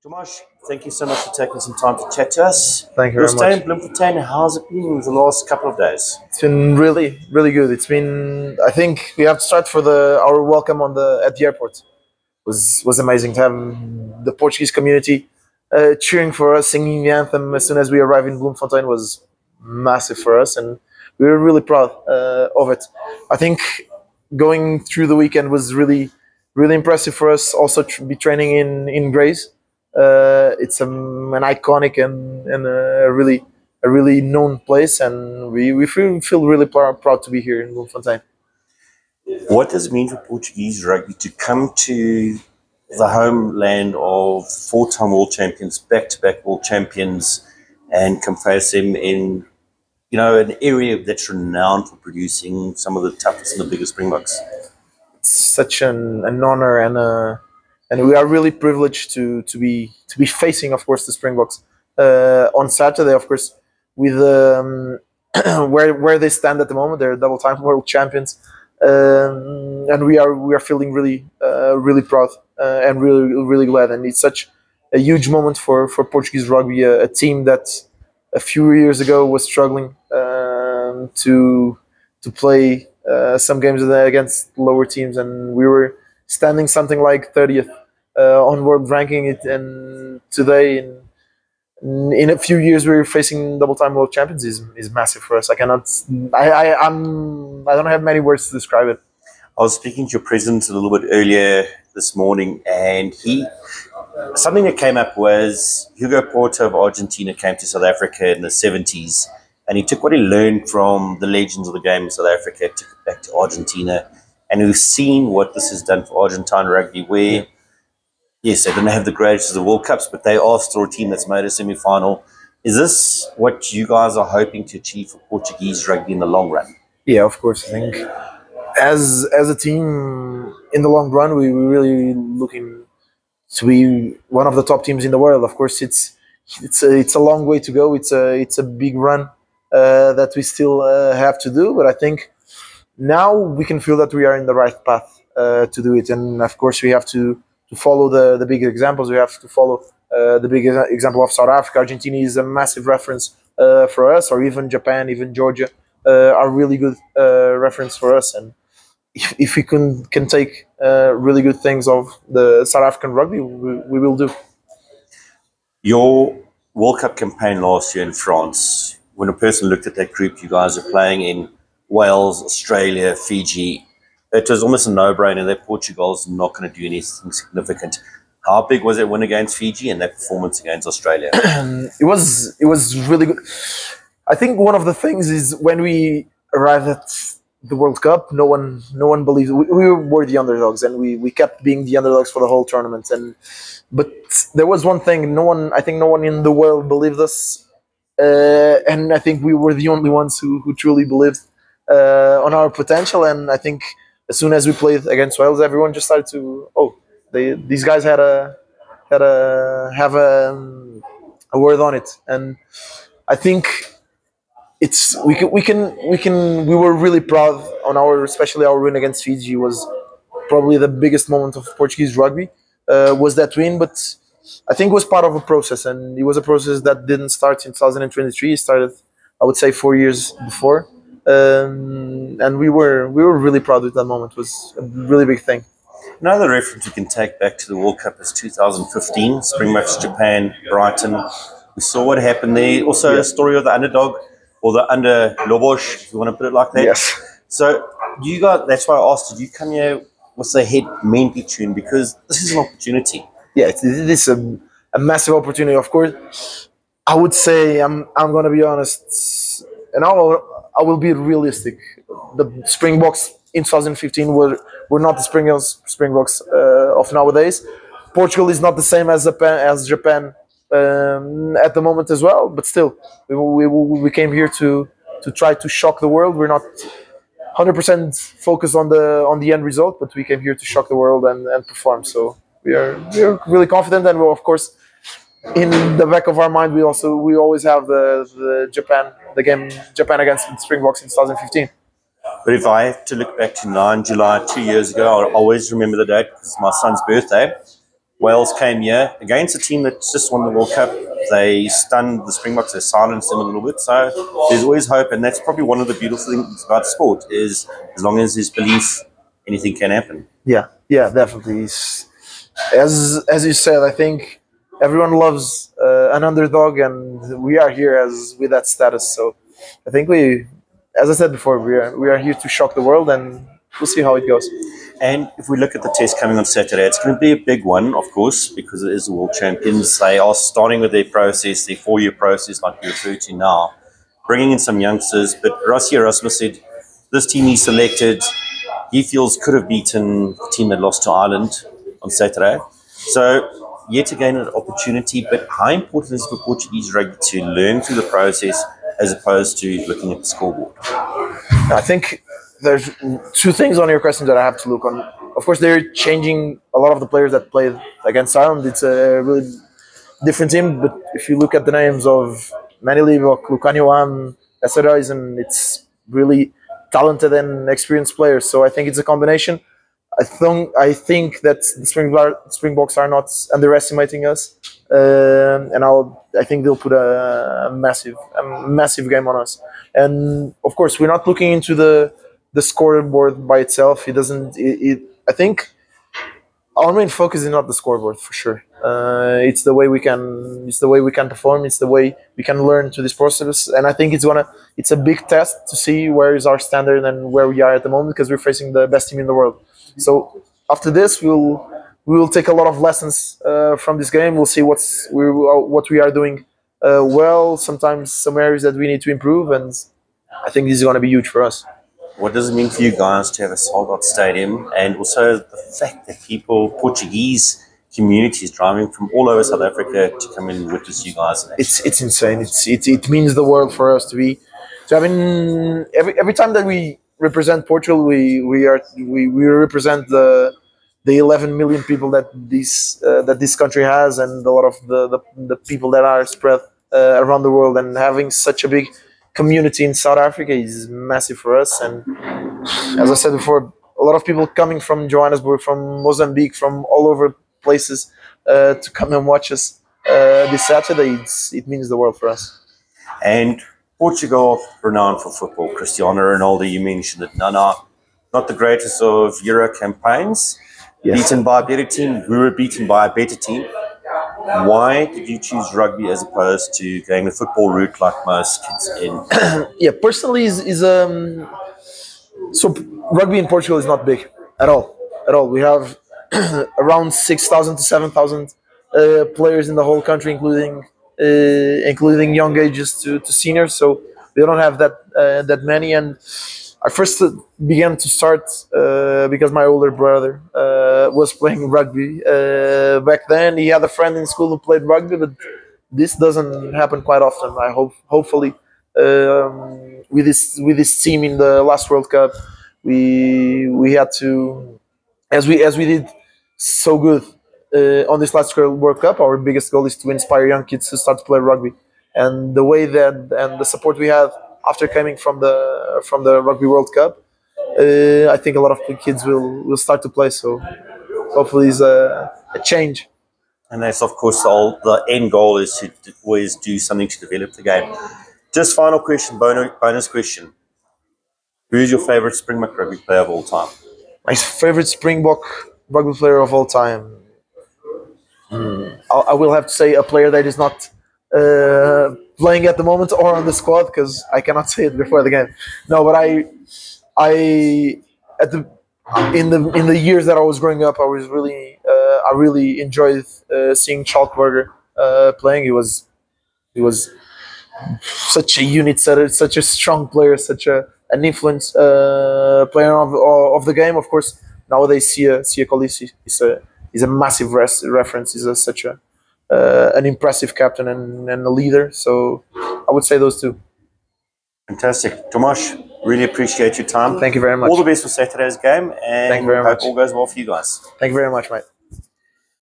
Tomás, thank you so much for taking some time to chat to us. Thank you Your very stay much. in Bloemfontein, how's it been the last couple of days? It's been really, really good. It's been. I think we have to start for our welcome at the airport. Was amazing to have the Portuguese community cheering for us, singing the anthem as soon as we arrived in Bloemfontein was massive for us, and we were really proud of it. I think going through the weekend was really, really impressive for us. Also, be training in Grays. It's an iconic and a really known place, and we feel really proud to be here in Bloemfontein. What does it mean for Portuguese rugby to come to the homeland of four-time world champions, back-to-back world champions, and come face them in, an area that's renowned for producing some of the toughest and the biggest Springboks? It's such an honor, and we are really privileged to be facing, of course, the Springboks on Saturday. Of course, with where they stand at the moment, they're double-time world champions, and we are feeling really really proud and really glad. And it's such a huge moment for Portuguese rugby, a team that a few years ago was struggling to play some games against lower teams, and we were standing something like 30th on world ranking. And today, in a few years, we're facing double-time world champions is massive for us. I don't have many words to describe it. I was speaking to your president a little bit earlier this morning, and something that came up was Hugo Porto of Argentina came to South Africa in the 70s, and he took what he learned from the legends of the game in South Africa, took it back to Argentina, and we've seen what this has done for Argentine rugby, where, yes, they don't have the greatest of the World Cups, but they are still a team that's made a semi-final. Is this what you guys are hoping to achieve for Portuguese rugby in the long run? Yeah, of course. I think as a team in the long run, we're really looking to be one of the top teams in the world. Of course, it's a long way to go. It's a big run that we still have to do, but I think now we can feel that we are in the right path to do it. And of course, we have to follow the big examples. We have to follow the big example of South Africa. Argentina is a massive reference for us, or even Japan, even Georgia are really good reference for us. And if we can take really good things of the South African rugby, we will do. Your World Cup campaign last year in France, when a person looked at that group you guys are playing in, Wales, Australia, Fiji, it was almost a no-brainer that Portugal's not going to do anything significant. How big was that win against Fiji and that performance against Australia? It was really good. I think one of the things is when we arrived at the World Cup, no one believed we were the underdogs, and we kept being the underdogs for the whole tournament. But there was one thing: no one in the world believed us, and I think we were the only ones who truly believed on our potential. And I think as soon as we played against Wales, everyone just started to these guys have a word on it. And I think we were really proud on especially our win against Fiji was probably the biggest moment of Portuguese rugby, was that win. But I think it was part of a process, and it was a process that didn't start in 2023. It started, I would say, 4 years before. And we were really proud of that moment. It was a really big thing. Another reference we can take back to the World Cup is 2015, Springboks, Japan, Brighton. We saw what happened there. Also, a story of the underdog, or the under Lobos, if you want to put it like that. Yes. So you got. That's why I asked, did you come here with the head mentally tuned? Because this is an opportunity. Yeah, this is a massive opportunity. Of course, I would say I'm going to be honest, and I will be realistic. The Springboks in 2015 were not the Springboks of nowadays. Portugal is not the same as Japan at the moment as well. But still, we came here to try to shock the world. We're not 100% focused on the end result, but we came here to shock the world and perform. So we are really confident, and of course, in the back of our mind, we always have the game Japan against the Springboks in 2015. But if I have to look back to 9 July 2 years ago, I'll always remember the date because it's my son's birthday. Wales came here against a team that just won the World Cup. They stunned the Springboks. They silenced them a little bit. So there's always hope, and that's probably one of the beautiful things about sport is as long as there's belief, anything can happen. Yeah, definitely. As you said, I think everyone loves an underdog, and we are here with that status. So I think as I said before, we are here to shock the world, and we'll see how it goes. And if we look at the test coming on Saturday, it's going to be a big one, of course, because it is the world champions. They are starting with their process, their 4-year process, like we refer to now, bringing in some youngsters. But Rassie Erasmus said this team he selected, he feels could have beaten the team that lost to Ireland on Saturday. So yet again an opportunity, but how important is it for Portuguese rugby to learn through the process as opposed to looking at the scoreboard? I think there's two things on your question that I have to look on. Of course, they're changing a lot of the players that played against Ireland. It's a really different team, but if you look at the names of Manny Liebach, Lucan Johan, Essereisen, it's really talented and experienced players. So I think it's a combination. I think that the Springboks are not underestimating us, and I think they'll put a massive game on us. And of course, we're not looking into the scoreboard by itself. I think our main focus is not the scoreboard for sure. It's the way we can perform. It's the way we can learn to this process. And I think it's a big test to see where is our standard and where we are at the moment, because we're facing the best team in the world. So after this, we will take a lot of lessons from this game. We'll see what we are doing well. Sometimes some areas that we need to improve, and I think this is going to be huge for us. What does it mean for you guys to have a sold-out stadium, and also the fact that Portuguese communities driving from all over South Africa to come and witness you guys? It's insane. It means the world for us to have in every time that we represent Portugal, we represent the 11 million people that this country has, and a lot of the people that are spread around the world, and having such a big community in South Africa is massive for us. And as I said before, a lot of people coming from Johannesburg, from Mozambique, from all over places to come and watch us this Saturday. It means the world for us. And Portugal, renowned for football. Cristiano Ronaldo, you mentioned it. Not the greatest of Euro campaigns. Yes. Beaten by a better team. We were beaten by a better team. Why did you choose rugby as opposed to going the football route like most kids in? Yeah, personally, so rugby in Portugal is not big at all. We have around 6,000 to 7,000 players in the whole country, including young ages to seniors. So we don't have that many. And I first began to start because my older brother was playing rugby. Back then, he had a friend in school who played rugby, but this doesn't happen quite often. I hopefully, with this team in the last World Cup, we had to, as we did so good on this last World Cup. Our biggest goal is to inspire young kids to start to play rugby, and the way and the support we had after coming from the Rugby World Cup, I think a lot of kids will start to play. So hopefully it's a change. And that's, of course, the end goal is to always do something to develop the game. Just final question, bonus question. Who is your favourite Springbok rugby player of all time? My favourite Springbok rugby player of all time? I will have to say a player that is not playing at the moment or on the squad, because I cannot say it before the game. No, but in the years that I was growing up, I really enjoyed seeing Schalk playing. He was such a unit, such a strong player, such an influence player of the game. Of course, nowadays see a Kolisi. He's a massive reference. He's such an impressive captain and a leader. So I would say those two. Fantastic. Tomás, really appreciate your time. Thank you very much. All the best for Saturday's game, and thank you very much. Hope all goes well for you guys. Thank you very much, mate.